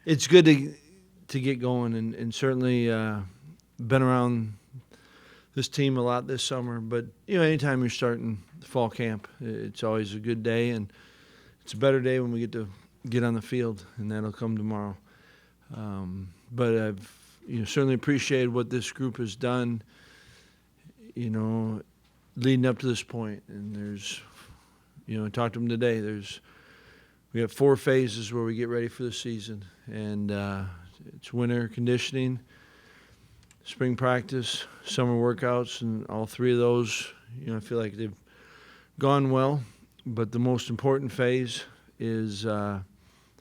it's good to get going, and certainly been around this team a lot this summer. But anytime you're starting fall camp, it's always a good day, and it's a better day when we get to get on the field, and that'll come tomorrow. But I've certainly appreciated what this group has done, leading up to this point. And there's, I talked to them today. We have 4 phases where we get ready for the season, and it's winter conditioning, spring practice, summer workouts, and all 3 of those, I feel like they've gone well. But the most important phase is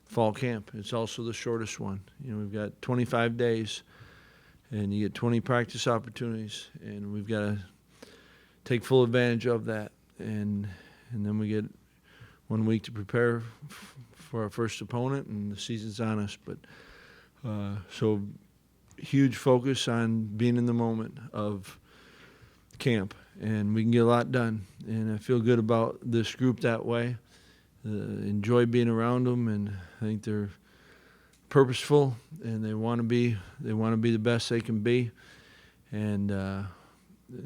fall camp. It's also the shortest one. We've got 25 days, and you get 20 practice opportunities, and we've got to take full advantage of that. And then we get 1 week to prepare for our first opponent, and the season's on us. But so huge focus on being in the moment of camp, and we can get a lot done. And I feel good about this group that way. Enjoy being around them, and I think they're purposeful, and they want to be the best they can be, and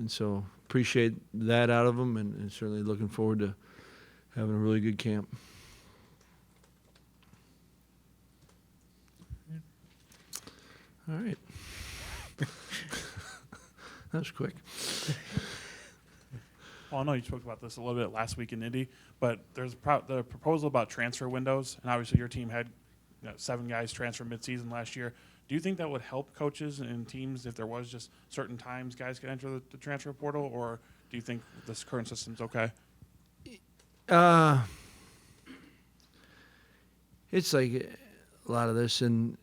so appreciate that out of them, and certainly looking forward to having a really good camp. All right. That was quick. Well, I know you spoke about this a little bit last week in Indy, but there's the proposal about transfer windows, and obviously your team had 7 guys transfer midseason last year. Do you think that would help coaches and teams if there was just certain times guys could enter the transfer portal, or do you think this current system's okay? It's like a lot of this, and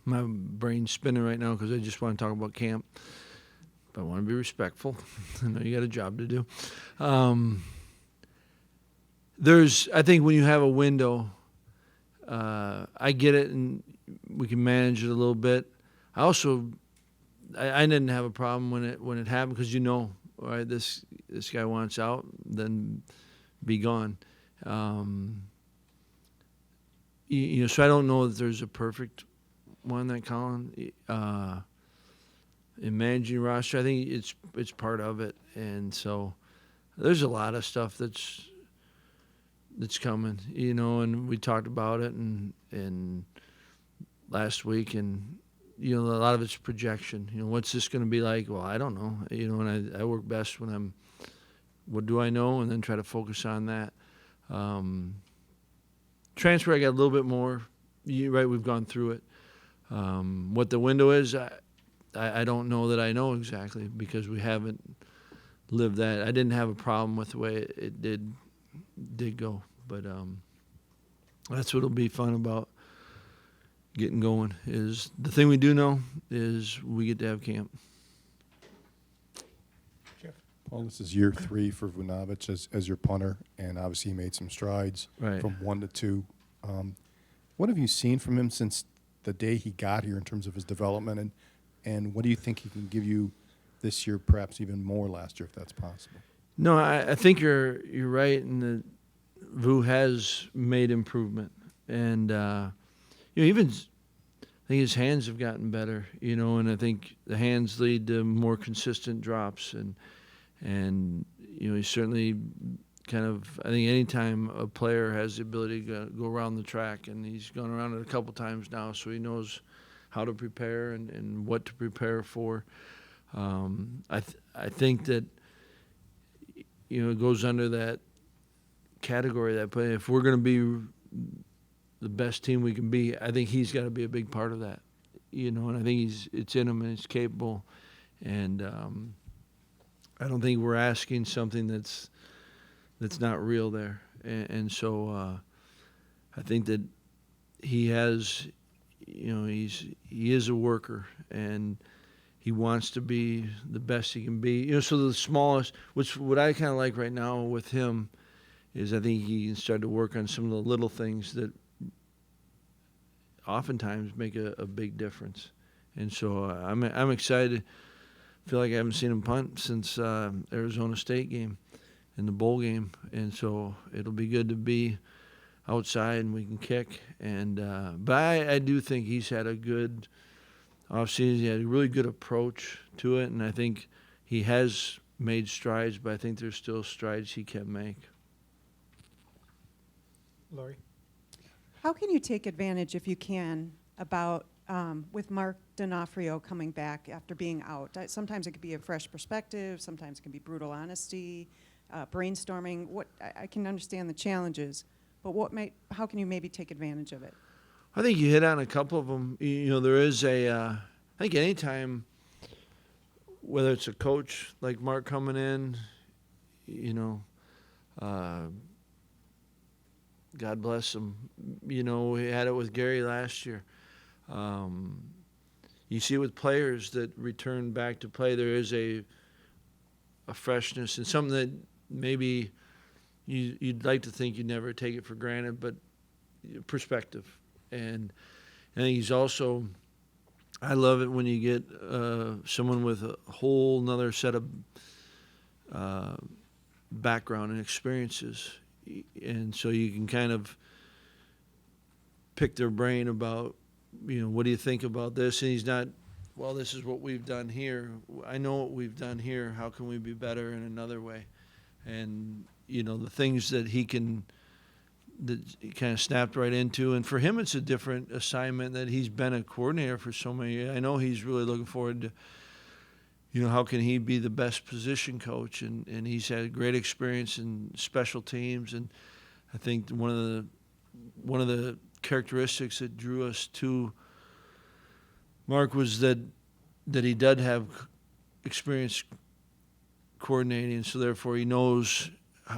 my brain's spinning right now because I just want to talk about camp. But I want to be respectful. I know you got a job to do. I think when you have a window, I get it, and we can manage it a little bit. I didn't have a problem when it happened, because all right, this guy wants out, then be gone. So I don't know that there's a perfect one that Colin. In managing roster, I think it's part of it, and so there's a lot of stuff that's coming, and we talked about it and last week, and a lot of it's projection. What's this going to be like? Well, I don't know. And I work best when what do I know, and then try to focus on that. Transfer, I got a little bit more. You're right, we've gone through it. What the window is, I don't know that I know exactly, because we haven't lived that. I didn't have a problem with the way it did go, but that's what'll be fun about getting going. Is the thing we do know is we get to have camp. Jeff. Well, this is year 3 for Vunovic as your punter, and obviously he made some strides from 1 to 2. What have you seen from him since the day he got here in terms of his development, and what do you think he can give you this year, perhaps even more last year, if that's possible? No, I think you're right, and that Vu has made improvement, and even I think his hands have gotten better, and I think the hands lead to more consistent drops, and he's certainly kind of, I think anytime a player has the ability to go around the track, and he's gone around it a couple times now, so he knows how to prepare and what to prepare for. I think that it goes under that category, that play. If we're going to be the best team we can be, I think he's got to be a big part of that. And I think it's in him, and he's capable. And I don't think we're asking something that's not real there. And so I think that he has. He is a worker, and he wants to be the best he can be. So the smallest, what I kind of like right now with him is I think he can start to work on some of the little things that oftentimes make a big difference. And so I'm excited. I feel like I haven't seen him punt since Arizona State game and the bowl game, and so it'll be good to be outside and we can kick. And but I do think he's had a good offseason. He had a really good approach to it, and I think he has made strides, but I think there's still strides he can make. Lori? How can you take advantage, if you can, about with Mark D'Onofrio coming back after being out? Sometimes it could be a fresh perspective. Sometimes it can be brutal honesty, brainstorming. I can understand the challenges, but how can you maybe take advantage of it? I think you hit on a couple of them. You know, there is I think anytime, whether it's a coach like Mark coming in, you know, God bless him. You know, we had it with Gary last year. You see it with players that return back to play. There is a freshness and something that maybe you'd like to think you'd never take it for granted, but perspective. And I think he's also, I love it when you get someone with a whole nother set of background and experiences. And so you can kind of pick their brain about, you know, what do you think about this? And he's not, well, this is what we've done here. I know what we've done here. How can we be better in another way? And, you know, the things that he can, that he kind of snapped right into. And for him, it's a different assignment that he's been a coordinator for so many years. I know he's really looking forward to, you know, how can he be the best position coach? And he's had great experience in special teams. And I think one of the characteristics that drew us to Mark was that he did have experience coordinating, and so therefore he knows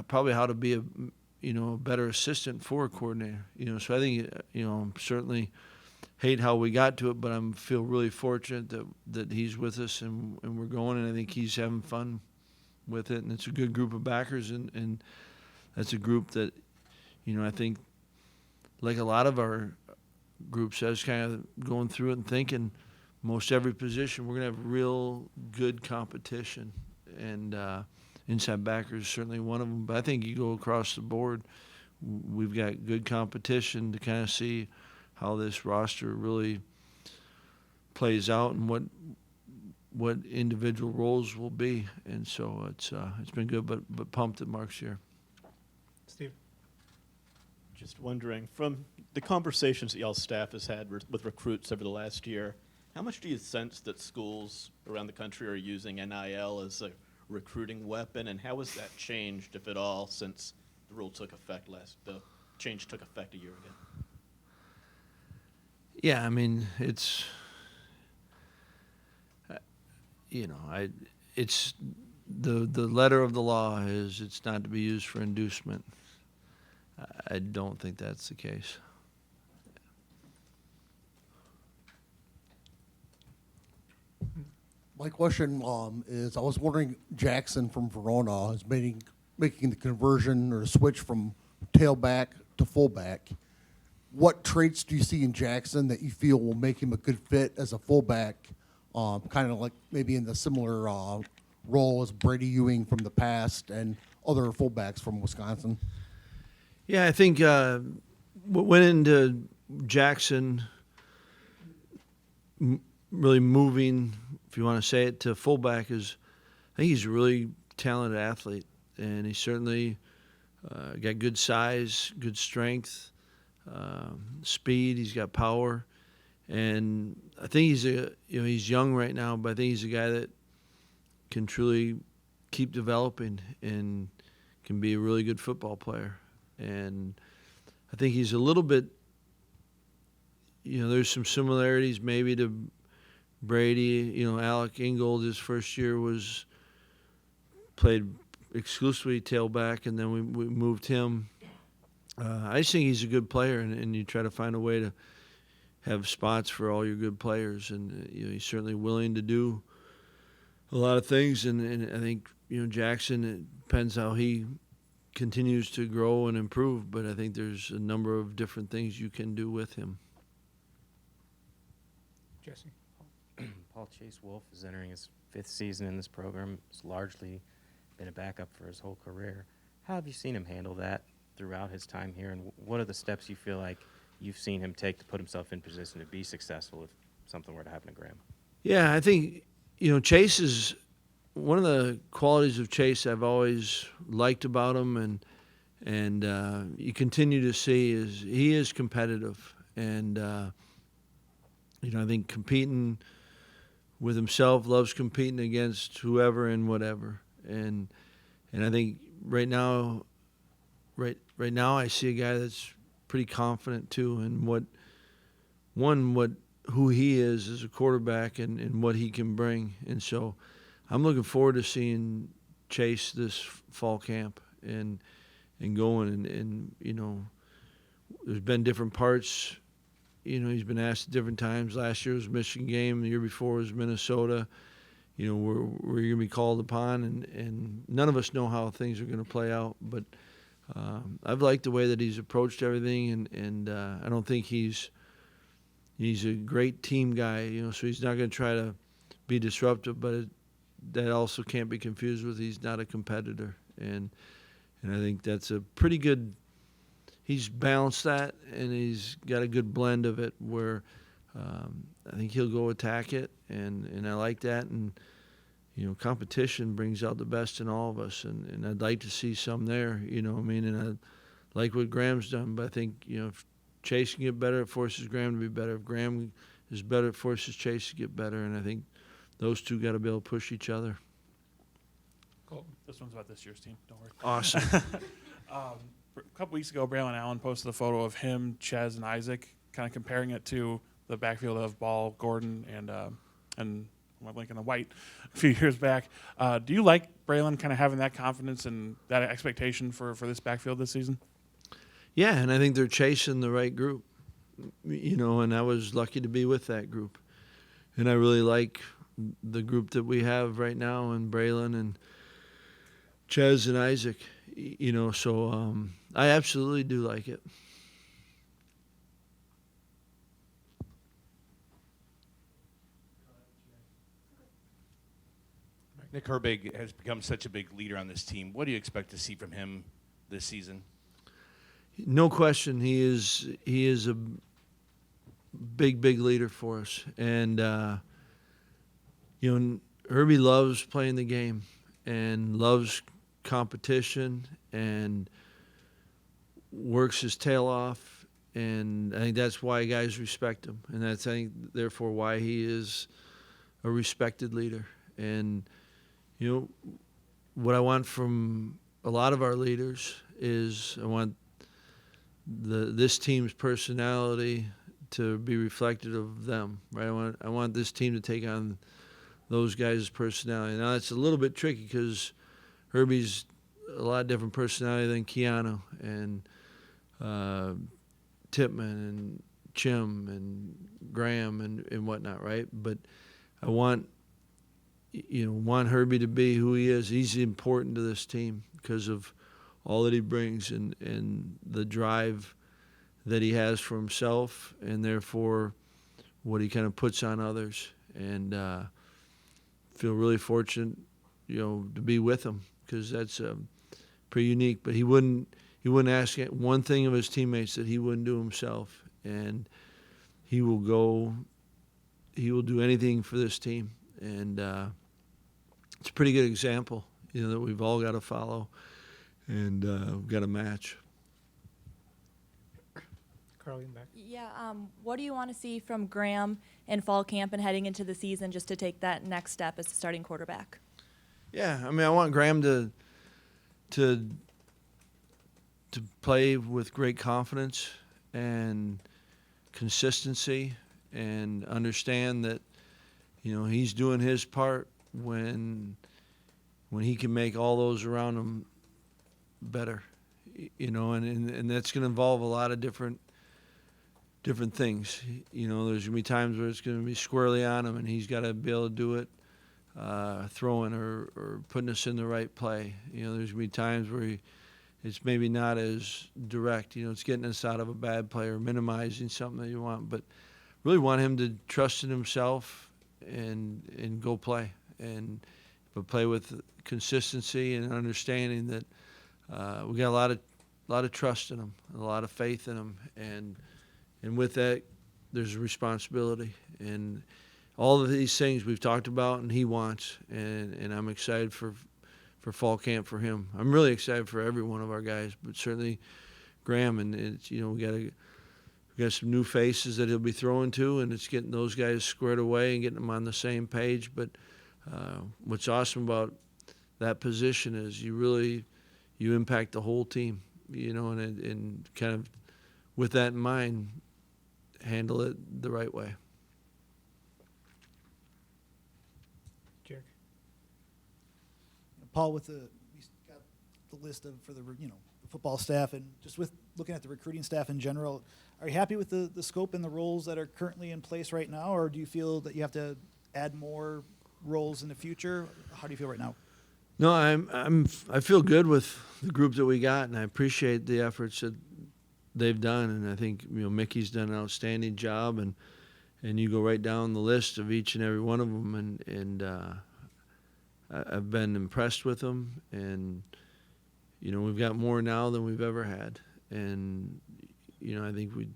probably how to be a better assistant for a coordinator. You know, so I think, you know, certainly hate how we got to it, but I feel really fortunate that he's with us and we're going, and I think he's having fun with it, and it's a good group of backers, and that's a group that, you know, I think like a lot of our groups, I was kind of going through it and thinking most every position we're going to have real good competition, and inside backers is certainly one of them, but I think you go across the board, we've got good competition to kind of see how this roster really plays out and what individual roles will be, and so it's been good, but pumped at Mark's here. Steve? Just wondering, from the conversations that y'all's staff has had with recruits over the last year, how much do you sense that schools around the country are using NIL as a recruiting weapon, and how has that changed, if at all, since the rule took effect the change took effect a year ago? Yeah, I mean, it's, you know, it's the letter of the law is it's not to be used for inducement. I don't think that's the case. My question is, I was wondering, Jackson from Verona is making the conversion or the switch from tailback to fullback. What traits do you see in Jackson that you feel will make him a good fit as a fullback, kind of like maybe in the similar role as Brady Ewing from the past and other fullbacks from Wisconsin? Yeah, I think what went into Jackson really moving, if you want to say it, to fullback is, I think he's a really talented athlete, and he certainly got good size, good strength, speed. He's got power, and I think he's young right now, but I think he's a guy that can truly keep developing and can be a really good football player. And I think he's a little bit, you know, there's some similarities maybe to Brady. You know, Alec Ingold, his first year played exclusively tailback, and then we moved him. I just think he's a good player, and you try to find a way to have spots for all your good players, and you know, he's certainly willing to do a lot of things, and I think, you know, Jackson, it depends how he continues to grow and improve, but I think there's a number of different things you can do with him. Jesse? Paul Chase Wolf is entering his 5th season in this program. He's largely been a backup for his whole career. How have you seen him handle that throughout his time here, and what are the steps you feel like you've seen him take to put himself in position to be successful if something were to happen to Graham? Yeah, I think, Chase is one of the qualities of Chase I've always liked about him, and you continue to see is he is competitive, and I think competing with himself, loves competing against whoever and whatever, and I think right now I see a guy that's pretty confident too in who he is as a quarterback and what he can bring. And so I'm looking forward to seeing Chase this fall camp and going and there's been different parts. He's been asked at different times. Last year was Michigan game. The year before was Minnesota. Where you're going to be called upon, and none of us know how things are going to play out. But I've liked the way that he's approached everything, and I don't think he's a great team guy. So he's not going to try to be disruptive, but that also can't be confused with he's not a competitor, and I think that's a pretty good. He's balanced that, and he's got a good blend of it where I think he'll go attack it, and I like that. And, competition brings out the best in all of us, and I'd like to see some there, and I like what Graham's done. But I think, if Chase can get better, it forces Graham to be better. If Graham is better, it forces Chase to get better, and I think those two got to be able to push each other. Cool. This one's about this year's team. Don't worry. Awesome. A couple weeks ago, Braylon Allen posted a photo of him, Ches, and Isaac, kind of comparing it to the backfield of Ball, Gordon, and Lincoln and White a few years back. Do you like Braylon kind of having that confidence and that expectation for this backfield this season? Yeah, and I think they're chasing the right group, and I was lucky to be with that group. And I really like the group that we have right now, and Braylon and Ches and Isaac, so I absolutely do like it. Nick Herbig has become such a big leader on this team. What do you expect to see from him this season? No question, he is a big leader for us, and Herbie loves playing the game and loves competition and works his tail off, and I think that's why guys respect him, and that's, I think, therefore why he is a respected leader. And what I want from a lot of our leaders is I want this team's personality to be reflected of them, right? I want this team to take on those guys' personality. Now that's a little bit tricky because Herbie's a lot different personality than Keanu and Tippmann and Chim and Graham and whatnot, right? But I want Herbie to be who he is. He's important to this team because of all that he brings and the drive that he has for himself, and therefore what he kind of puts on others. And feel really fortunate, to be with him because that's pretty unique. But he wouldn't ask one thing of his teammates that he wouldn't do himself, and he will do anything for this team. And it's a pretty good example, that we've all got to follow and we've got to match. Carly, back. Yeah, what do you want to see from Graham in fall camp and heading into the season just to take that next step as a starting quarterback? Yeah, I want Graham to play with great confidence and consistency and understand that, he's doing his part when he can make all those around him better, and that's going to involve a lot of different things. There's going to be times where it's going to be squarely on him, and he's got to be able to do it, throwing or putting us in the right play. There's going to be times where it's maybe not as direct. It's getting us out of a bad play or minimizing something that you want. But really want him to trust in himself and go play, but play with consistency and understanding that we got a lot of lot of trust in him, a lot of faith in him, and with that, there's a responsibility. And all of these things we've talked about and he wants, and I'm excited for fall camp for him. I'm really excited for every one of our guys, but certainly Graham, and it's, you know, we got some new faces that he'll be throwing to, and it's getting those guys squared away and getting them on the same page. But what's awesome about that position is you impact the whole team, you know, and kind of with that in mind, handle it the right way. Jarek. Paul, with you got the list for the the football staff, and just with looking at the recruiting staff in general, are you happy with the scope and the roles that are currently in place right now, or do you feel that you have to add more roles in the future? How do you feel right now? No, I feel good with the group that we got, and I appreciate the efforts that they've done. And I think, you know, Mickey's done an outstanding job, and you go right down the list of each and every one of them, and I've been impressed with them. And you know, we've got more now than we've ever had, and you know, I think we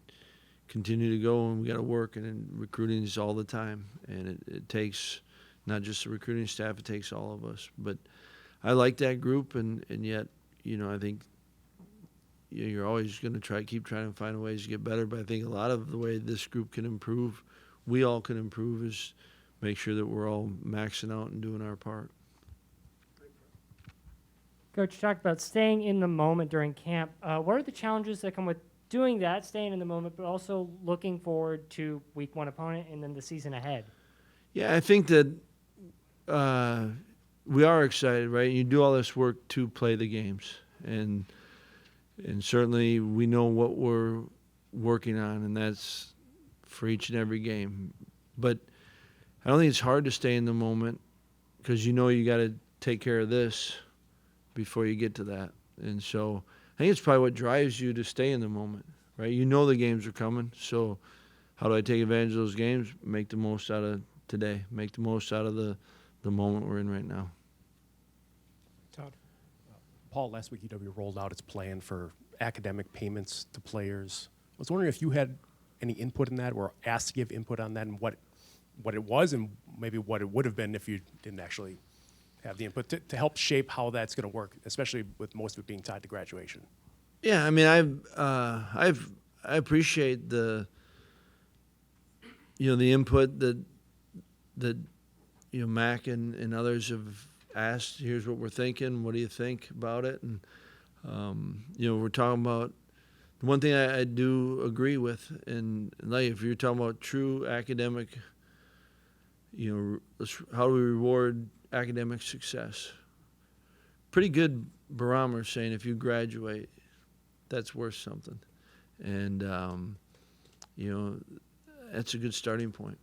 continue to go, and we got to work, and recruiting is all the time, and it takes not just the recruiting staff, it takes all of us. But I like that group, and yet, you know, I think you're always going to keep trying to find ways to get better. But I think a lot of the way this group can improve, we all can improve, is make sure that we're all maxing out and doing our part. Coach, you talked about staying in the moment during camp. What are the challenges that come with doing that, staying in the moment, but also looking forward to week one opponent and then the season ahead? Yeah, I think that we are excited, right? You do all this work to play the games, and certainly we know what we're working on, and that's for each and every game. But I don't think it's hard to stay in the moment, because you know you got to take care of this before you get to that. And so I think it's probably what drives you to stay in the moment, right? You know the games are coming, so how do I take advantage of those games? Make the most out of today. Make the most out of the moment we're in right now. Todd. Paul, last week UW rolled out its plan for academic payments to players. I was wondering if you had any input in that, or asked to give input on that, and what it was, and maybe what it would have been if you didn't actually have the input to help shape how that's going to work, especially with most of it being tied to graduation. Yeah, I mean, I appreciate the input that Mac and others have asked. Here's what we're thinking. What do you think about it? And we're talking about the one thing I do agree with, and like if you're talking about true academic, how do we reward academic success? Pretty good barometer saying if you graduate, that's worth something, and that's a good starting point.